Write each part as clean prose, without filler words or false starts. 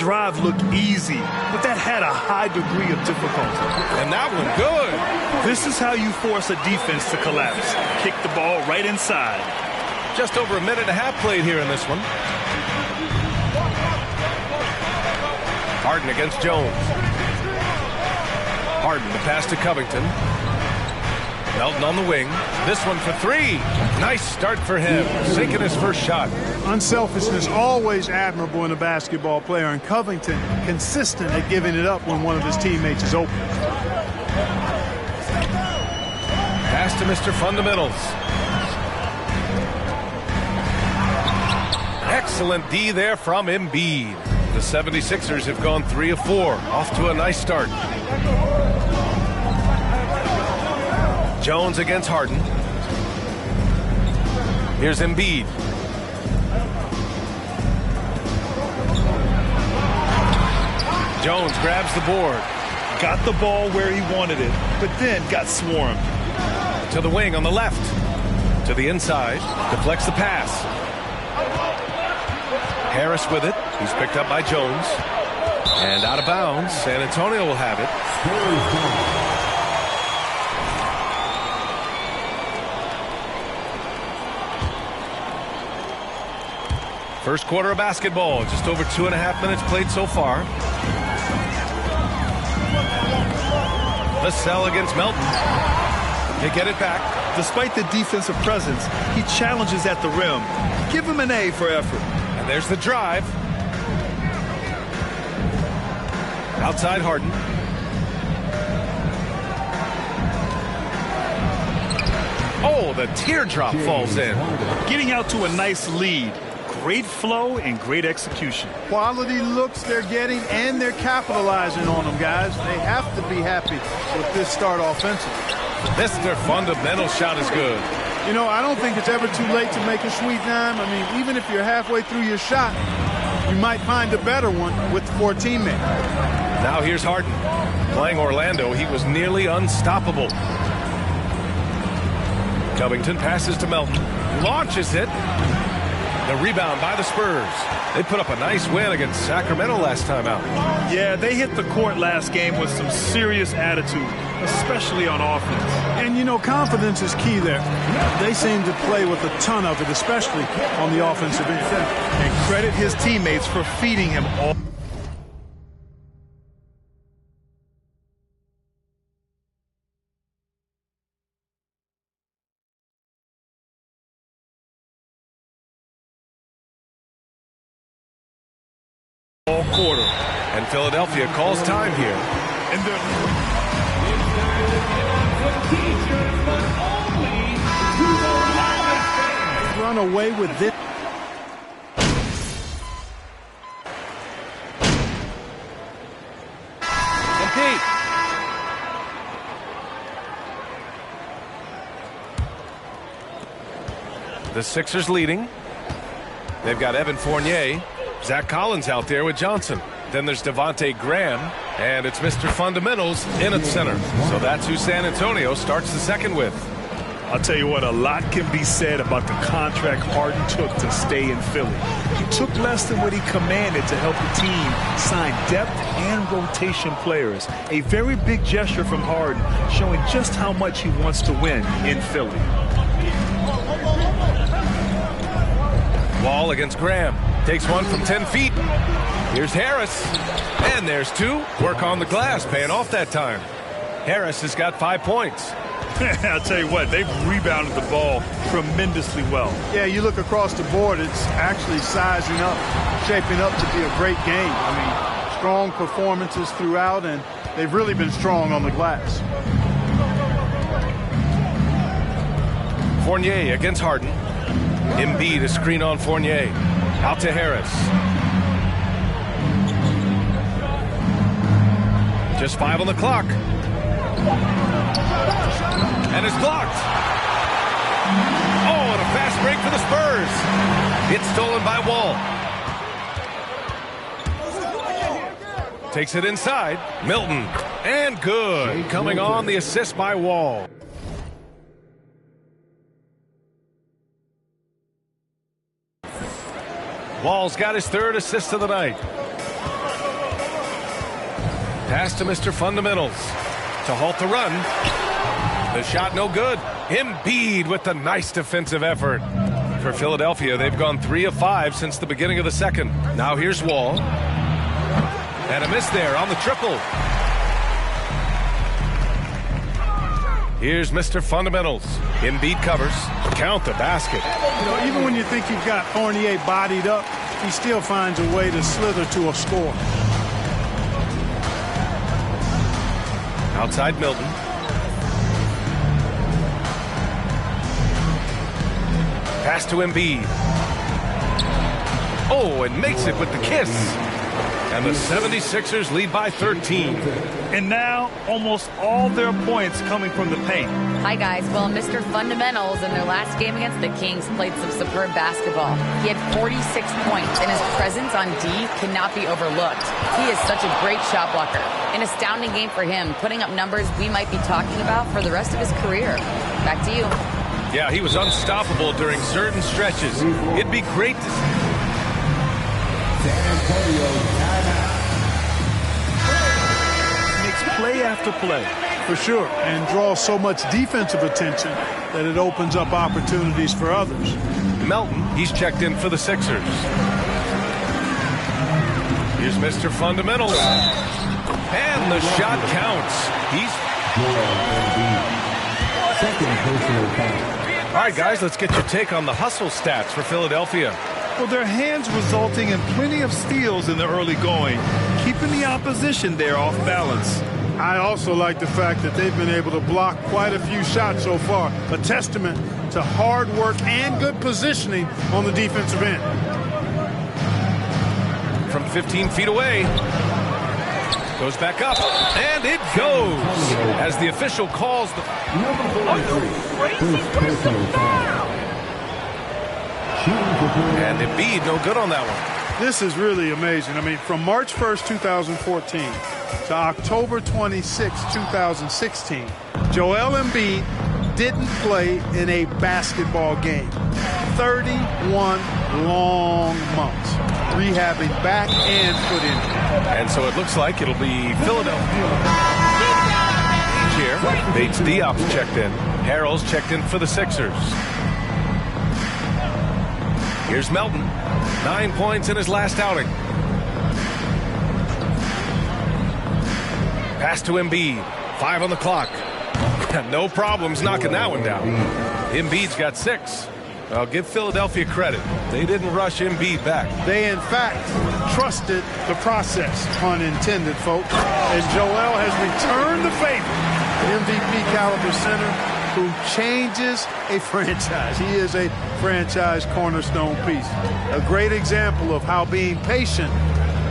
drive looked easy, but that had a high degree of difficulty. And that one good. This is how you force a defense to collapse. Kick the ball right inside. Just over a minute and a half played here in this one. Harden against Jones. Harden to pass to Covington. Melton on the wing. This one for three. Nice start for him. Sinking his first shot. Unselfishness always admirable in a basketball player, and Covington consistent at giving it up when one of his teammates is open. Pass to Mr. Fundamentals. Excellent D there from Embiid. The 76ers have gone 3 of 4. Off to a nice start. Jones against Harden. Here's Embiid. Jones grabs the board. Got the ball where he wanted it, but then got swarmed. To the wing on the left. To the inside. Deflects the pass. Harris with it. He's picked up by Jones. And out of bounds. San Antonio will have it. First quarter of basketball. Just over 2.5 minutes played so far. Vassell against Melton. They get it back. Despite the defensive presence, he challenges at the rim. Give him an A for effort. And there's the drive. Outside Harden. Oh, the teardrop falls in. Getting out to a nice lead. Great flow and great execution. Quality looks they're getting, and they're capitalizing on them, guys. They have to be happy with this start offensively. Mr. Fundamental shot is good. You know, I don't think it's ever too late to make a sweet dime. I mean, even if you're halfway through your shot, you might find a better one with 4 teammates. Now here's Harden. Playing Orlando, he was nearly unstoppable. Covington passes to Melton. Launches it. The rebound by the Spurs. They put up a nice win against Sacramento last time out. Yeah, they hit the court last game with some serious attitude, especially on offense. And, you know, confidence is key there. They seem to play with a ton of it, especially on the offensive end. And credit his teammates for feeding him all. All quarter. And Philadelphia calls time here. And run away with this. Compete. The Sixers leading. They've got Evan Fournier. Zach Collins out there with Johnson. Then there's Devontae Graham, and it's Mr. Fundamentals in at center. So that's who San Antonio starts the second with. I'll tell you what, a lot can be said about the contract Harden took to stay in Philly. He took less than what he commanded to help the team sign depth and rotation players. A very big gesture from Harden, showing just how much he wants to win in Philly. Wall against Graham. Takes one from 10 feet. Here's Harris. And there's 2. Work on the glass, paying off that time. Harris has got 5 points. I'll tell you what, they've rebounded the ball tremendously well. Yeah, you look across the board, it's actually sizing up, shaping up to be a great game. I mean, strong performances throughout, and they've really been strong on the glass. Fournier against Harden. Embiid a screen on Fournier. Out to Harris. Just 5 on the clock. And it's blocked. Oh, and a fast break for the Spurs. It's stolen by Wall. Takes it inside. Milton. And good. Coming on the assist by Wall. Wall's got his 3rd assist of the night. Pass to Mr. Fundamentals to halt the run. The shot no good. Embiid with the nice defensive effort. For Philadelphia, they've gone 3 of 5 since the beginning of the second. Now here's Wall. And a miss there on the triple. Here's Mr. Fundamentals. Embiid covers. Count the basket. You know, even when you think you've got Fournier bodied up, he still finds a way to slither to a score. Outside Milton. Pass to Embiid. Oh, and makes it with the kiss. And the 76ers lead by 13. And now almost all their points coming from the paint. Hi, guys. Well, Mr. Fundamentals in their last game against the Kings played some superb basketball. He had 46 points, and his presence on D cannot be overlooked. He is such a great shot blocker. An astounding game for him, putting up numbers we might be talking about for the rest of his career. Back to you. Yeah, he was unstoppable during certain stretches. It'd be great to see. Makes play after play. For sure, and draws so much defensive attention that it opens up opportunities for others. Melton, he's checked in for the Sixers. Here's Mr. Fundamentals. And the shot counts. All right, guys, let's get your take on the hustle stats for Philadelphia. Well, their hands resulting in plenty of steals in the early going, keeping the opposition there off balance. I also like the fact that they've been able to block quite a few shots so far, a testament to hard work and good positioning on the defensive end. From 15 feet away. Goes back up, and it goes as the official calls the... And Embiid no good on that one. This is really amazing. I mean, from March 1st, 2014 to October 26, 2016, Joel Embiid didn't play in a basketball game. 31 long months, rehabbing back and foot injury. And so it looks like it'll be Philadelphia. Here, Bates Diop's checked in. Harrell's checked in for the Sixers. Here's Melton. 9 points in his last outing. Pass to Embiid. 5 on the clock. No problems knocking that one down. Embiid's got 6. I'll give Philadelphia credit. They didn't rush Embiid back. They, in fact, trusted the process, pun intended, folks. And Joel has returned the favor. MVP caliber center who changes a franchise. He is a franchise cornerstone piece. A great example of how being patient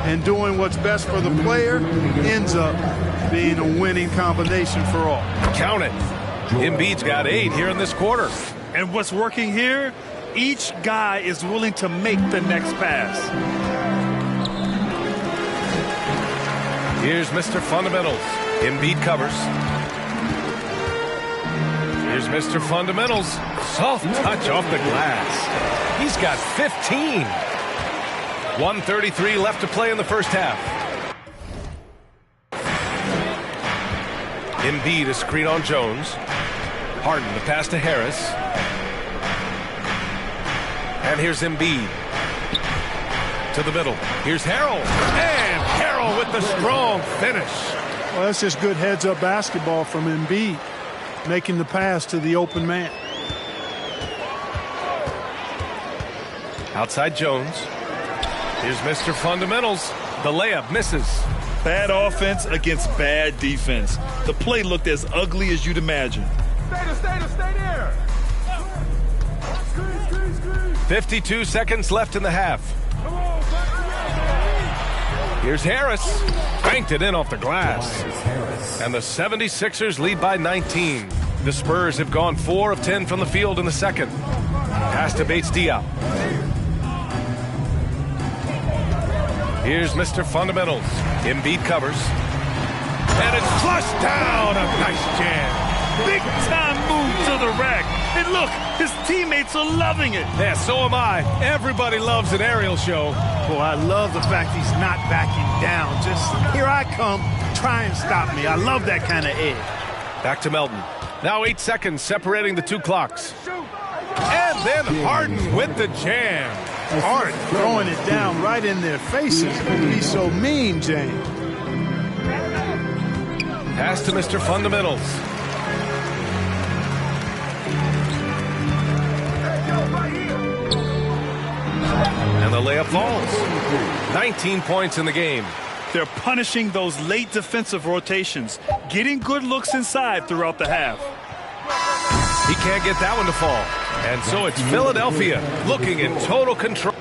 and doing what's best for the player ends up being a winning combination for all. Count it. Embiid's got 8 here in this quarter. And what's working here, each guy is willing to make the next pass. Here's Mr. Fundamentals. Embiid covers. Here's Mr. Fundamentals. Soft touch off the glass. He's got 15. 1:33 left to play in the first half. Embiid, a screen on Jones. Harden, the pass to Harris. And here's Embiid. To the middle. Here's Harrell. And Harrell with the strong finish. Well, that's just good heads-up basketball from Embiid, making the pass to the open man. Outside Jones. Here's Mr. Fundamentals. The layup misses. Bad offense against bad defense. The play looked as ugly as you'd imagine. Stay there. 52 seconds left in the half. Here's Harris. Banked it in off the glass. And the 76ers lead by 19. The Spurs have gone 4 of 10 from the field in the second. Pass to Bates Diop. Here's Mr. Fundamentals. Embiid covers. And it's flushed down. A nice jam. Big time move to the rack. And look, his teammates are loving it. Yeah, so am I. Everybody loves an aerial show. Boy, I love the fact he's not backing down. Just, here I come, try and stop me. I love that kind of edge. Back to Melton. Now 8 seconds separating the two clocks. And then Harden with the jam. Harden throwing it down right in their faces. He's so mean, James. Pass to Mr. Fundamentals. And the layup falls. 19 points in the game. They're punishing those late defensive rotations, getting good looks inside throughout the half. He can't get that one to fall. And so it's Philadelphia looking in total control.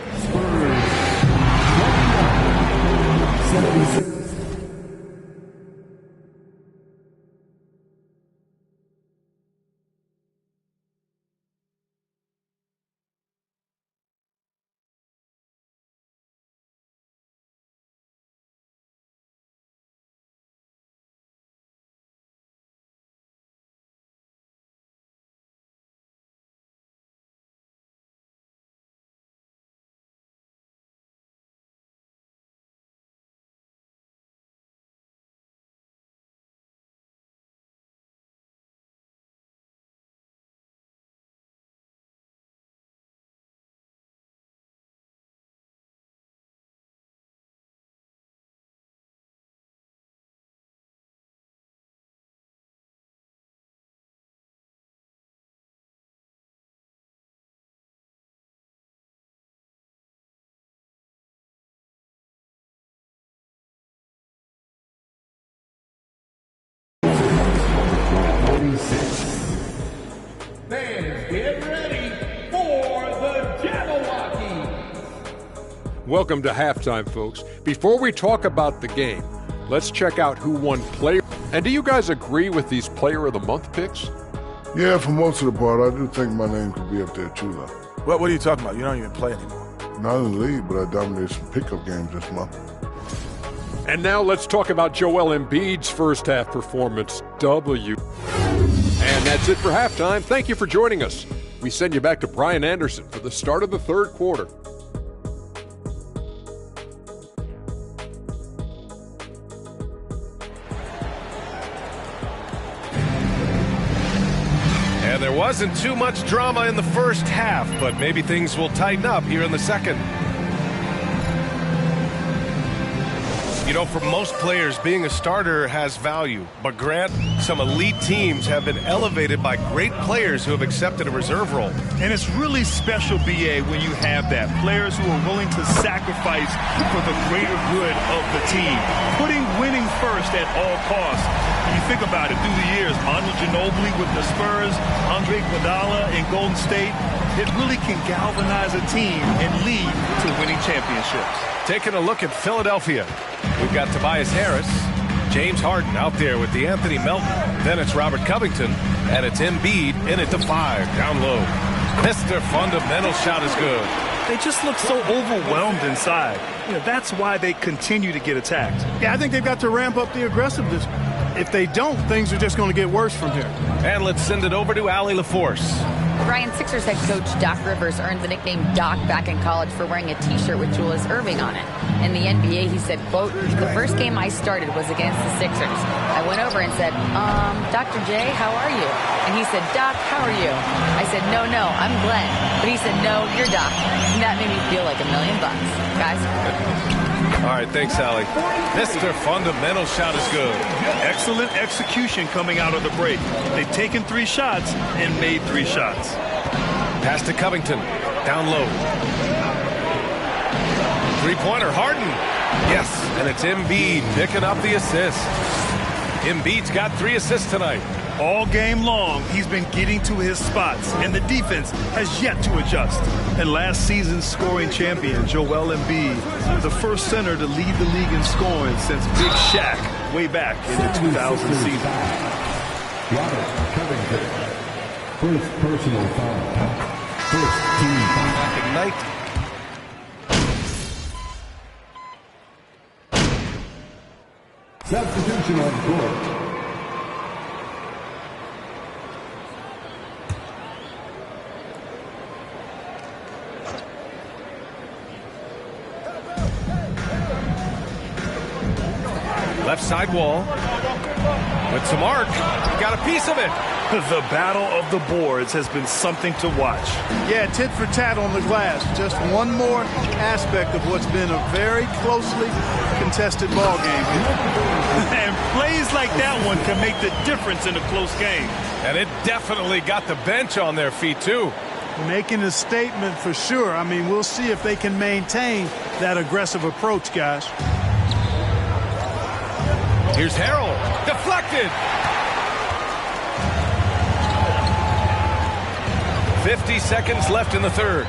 Fans, get ready for the Jabberwocky. Welcome to halftime, folks. Before we talk about the game, let's check out who won player. And do you guys agree with these Player of the Month picks? Yeah, for most of the part, I do think my name could be up there too, though. What are you talking about? You don't even play anymore. Not in the league, but I dominated some pickup games this month. And now let's talk about Joel Embiid's first half performance. And that's it for halftime. Thank you for joining us. We send you back to Brian Anderson for the start of the third quarter. And there wasn't too much drama in the first half, but maybe things will tighten up here in the second. You know, for most players, being a starter has value. But Grant, some elite teams have been elevated by great players who have accepted a reserve role. And it's really special, B.A., when you have that. Players who are willing to sacrifice for the greater good of the team. Putting winning first at all costs. You think about it through the years, Manu Ginobili with the Spurs, Andre Iguodala in Golden State, it really can galvanize a team and lead to winning championships. Taking a look at Philadelphia, we've got Tobias Harris, James Harden out there with the Anthony Melton. Then it's Robert Covington, and it's Embiid in at the 5, down low. Mr. Fundamental shot is good. They just look so overwhelmed inside. You know, that's why they continue to get attacked. Yeah, I think they've got to ramp up the aggressiveness. If they don't, things are just going to get worse from here. And let's send it over to Allie LaForce. Brian, Sixers head coach Doc Rivers earned the nickname Doc back in college for wearing a T-shirt with Julius Erving on it. In the NBA, he said, quote, "The first game I started was against the Sixers. I went over and said, Dr. J, how are you?" And he said, "Doc, how are you?" I said, no, I'm Glenn." But he said, "No, you're Doc." And that made me feel like $1 million. Guys? All right, thanks, Allie. Mr. Fundamental shot is good. Excellent execution coming out of the break. They've taken 3 shots and made 3 shots. Pass to Covington, down low. Three-pointer, Harden. Yes, and it's Embiid picking up the assist. Embiid's got 3 assists tonight. All game long, he's been getting to his spots, and the defense has yet to adjust. And last season's scoring champion, Joel Embiid, the first center to lead the league in scoring since Big Shaq way back in the 2000 season. Robert Covington, first personal foul, first team foul. Back at night. Substitution on court. Left side wall. With some arc. Got a piece of it. The battle of the boards has been something to watch. Yeah, tit for tat on the glass. Just one more aspect of what's been a very closely contested ball game. And plays like that one can make the difference in a close game. And it definitely got the bench on their feet, too. Making a statement for sure. I mean, we'll see if they can maintain that aggressive approach, guys. Here's Harrell. Deflected. 50 seconds left in the third.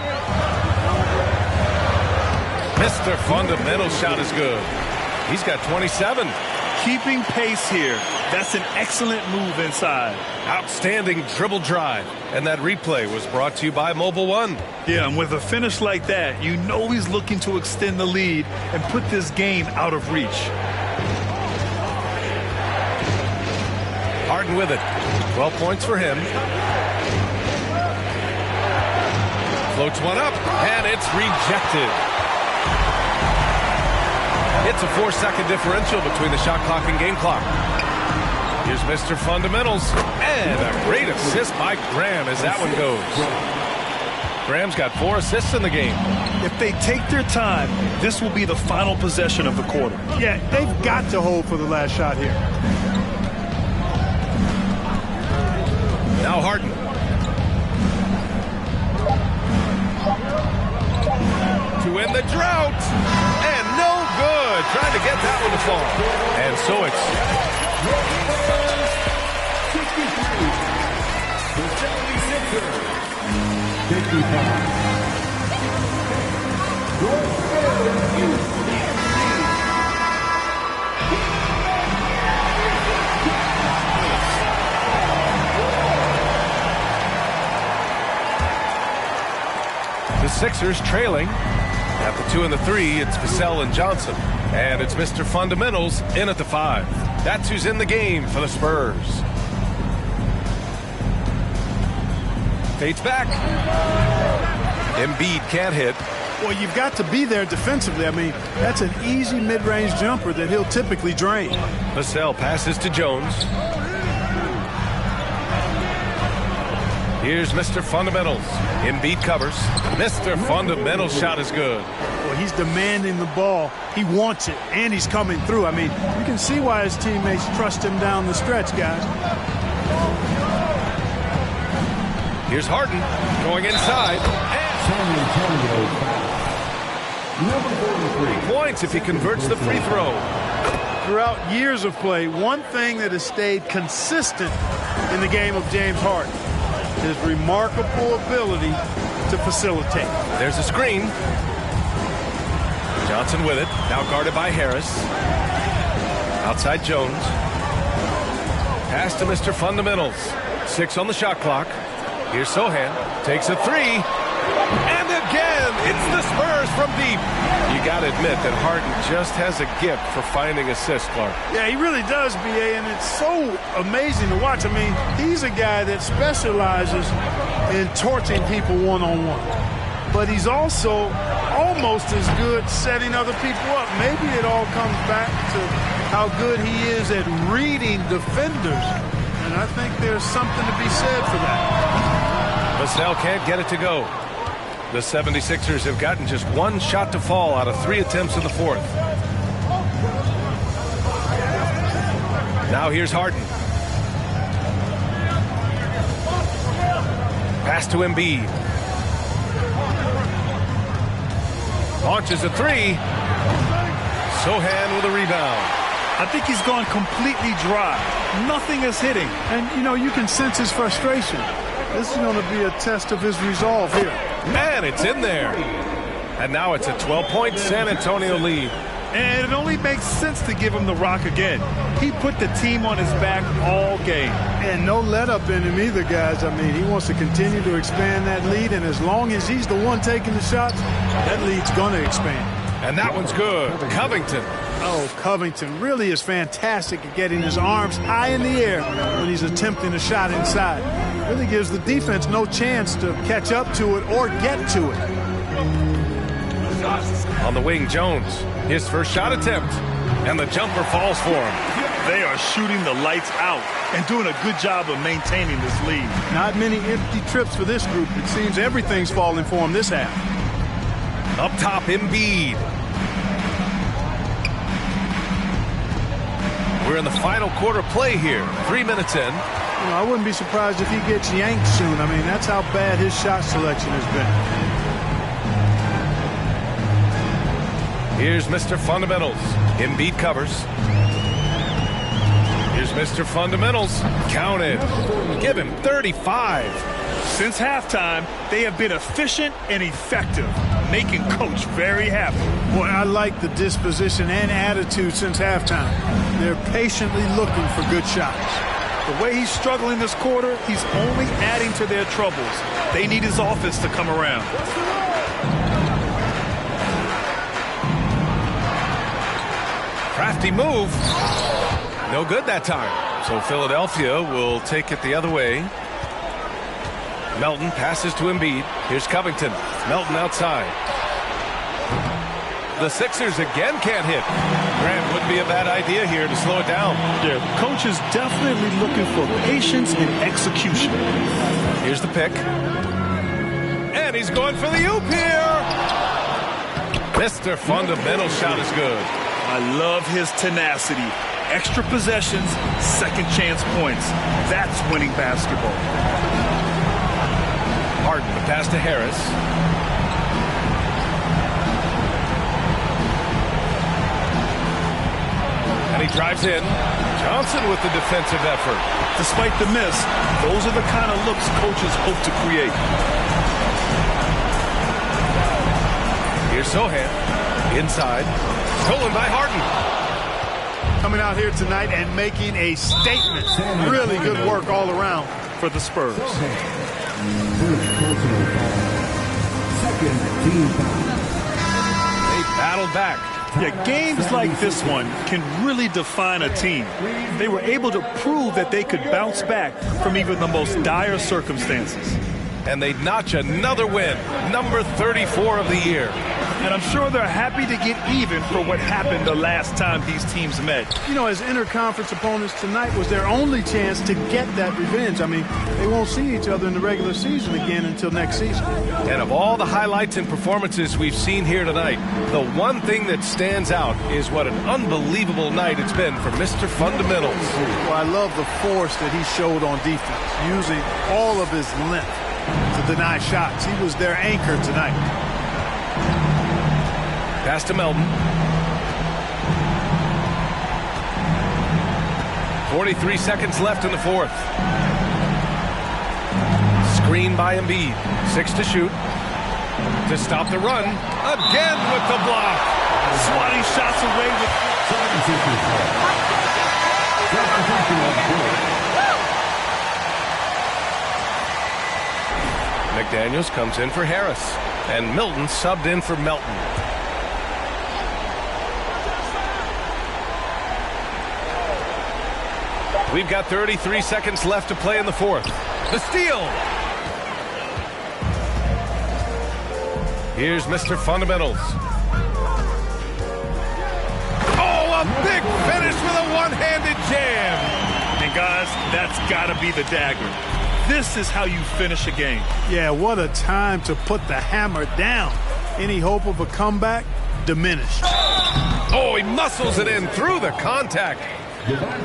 Mr. Fundamental shot is good. He's got 27. Keeping pace here. That's an excellent move inside. Outstanding dribble drive. And that replay was brought to you by Mobile One. Yeah, and with a finish like that, you know he's looking to extend the lead and put this game out of reach. Harden with it. 12 points for him. Floats one up, and it's rejected. It's a 4-second differential between the shot clock and game clock. Here's Mr. Fundamentals, and a great assist by Graham as that one goes. Graham's got 4 assists in the game. If they take their time, this will be the final possession of the quarter. Yeah, they've got to hold for the last shot here. Now Harden. To win the drought. And no good. Trying to get that one to fall. And so it's... The Sixers trailing. At the 2 and the 3, it's Vassell and Johnson. And it's Mr. Fundamentals in at the 5. That's who's in the game for the Spurs. Fades back. Embiid can't hit. Well, you've got to be there defensively. I mean, that's an easy mid-range jumper that he'll typically drain. Vassell passes to Jones. Here's Mr. Fundamentals. Embiid covers. Mr. Fundamentals shot is good. Well, he's demanding the ball. He wants it, and he's coming through. I mean, you can see why his teammates trust him down the stretch, guys. Here's Harden going inside. And 3 points if he converts the free throw. Throughout years of play, one thing that has stayed consistent in the game of James Harden, his remarkable ability to facilitate. There's a screen. Johnson with it. Now guarded by Harris. Outside Jones. Pass to Mr. Fundamentals. 6 on the shot clock. Here's Sohan. Takes a 3. And again, it's the Spurs from deep. You got to admit that Harden just has a gift for finding assists, Clark. Yeah, he really does, B.A., and it's so amazing to watch. I mean, he's a guy that specializes in torching people one-on-one. But he's also almost as good setting other people up. Maybe it all comes back to how good he is at reading defenders. And I think there's something to be said for that. Vassell can't get it to go. The 76ers have gotten just 1 shot to fall out of 3 attempts in the 4th. Now here's Harden. Pass to Embiid. Launches a 3. Sohan with a rebound. I think he's gone completely dry. Nothing is hitting. And, you know, you can sense his frustration. This is going to be a test of his resolve here. Man, it's in there. And now it's a 12-point San Antonio lead. And it only makes sense to give him the rock again. He put the team on his back all game. And no let-up in him either, guys. I mean, he wants to continue to expand that lead, and as long as he's the one taking the shots, that lead's going to expand. And that one's good. Covington. Oh, Covington really is fantastic at getting his arms high in the air when he's attempting a shot inside. Really gives the defense no chance to catch up to it or get to it. On the wing, Jones. His first shot attempt. And the jumper falls for him. They are shooting the lights out and doing a good job of maintaining this lead. Not many empty trips for this group. It seems everything's falling for them this half. Up top, Embiid. We're in the final quarter play here. 3 minutes in. You know, I wouldn't be surprised if he gets yanked soon. I mean, that's how bad his shot selection has been. Here's Mr. Fundamentals. Embiid covers. Here's Mr. Fundamentals. Counted. Give him 35. Since halftime, they have been efficient and effective, making Coach very happy. Boy, I like the disposition and attitude since halftime. They're patiently looking for good shots. The way he's struggling this quarter, he's only adding to their troubles. They need his offense to come around. Crafty move. No good that time. So Philadelphia will take it the other way. Melton passes to Embiid. Here's Covington. Melton outside. The Sixers again can't hit. Grant wouldn't be a bad idea here to slow it down. Yeah, coach is definitely looking for patience and execution. Here's the pick. And he's going for the oop here. Mr. Fundamental shot is good. I love his tenacity. Extra possessions, second chance points. That's winning basketball. Harden, the pass to Harris. And he drives in. Johnson with the defensive effort. Despite the miss, those are the kind of looks coaches hope to create. Here's Sohan. Inside. Stolen by Harden. Coming out here tonight and making a statement. Really good work all around for the Spurs. First personal foul. Second team foul. They battled back. Yeah, games like this one can really define a team. They were able to prove that they could bounce back from even the most dire circumstances. And they notch another win, number 34 of the year. And I'm sure they're happy to get even for what happened the last time these teams met. You know, as interconference opponents, tonight was their only chance to get that revenge. I mean, they won't see each other in the regular season again until next season. And of all the highlights and performances we've seen here tonight, the one thing that stands out is what an unbelievable night it's been for Mr. Fundamentals. Well, I love the force that he showed on defense, using all of his length to deny shots. He was their anchor tonight. Pass to Melton. 43 seconds left in the fourth. Screen by Embiid. 6 to shoot. To stop the run. Again with the block. Swatting shots away with... McDaniels comes in for Harris. And Milton subbed in for Melton. We've got 33 seconds left to play in the fourth. The steal. Here's Mr. Fundamentals. Oh, a big finish with a one-handed jam. And guys, that's got to be the dagger. This is how you finish a game. Yeah, what a time to put the hammer down. Any hope of a comeback? Diminished. Oh, he muscles it in through the contact.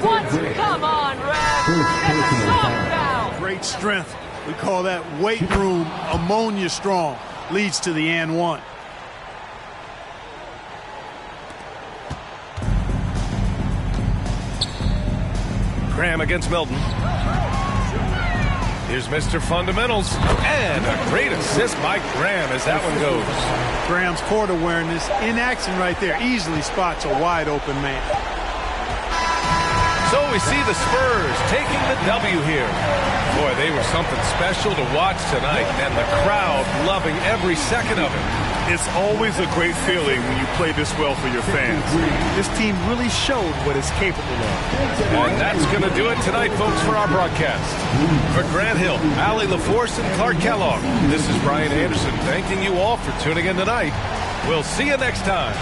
What? Come on, Ref. Now. Great strength. We call that weight room ammonia strong. Leads to the and one. Graham against Melton. Here's Mr. Fundamentals. And a great assist by Graham as that one goes. Graham's court awareness in action right there. Easily spots a wide open man. So we see the Spurs taking the W here. Boy, they were something special to watch tonight, and the crowd loving every second of it. It's always a great feeling when you play this well for your fans. This team really showed what it's capable of. And that's going to do it tonight, folks, for our broadcast. For Grant Hill, Allie LaForce, and Clark Kellogg, this is Brian Anderson thanking you all for tuning in tonight. We'll see you next time.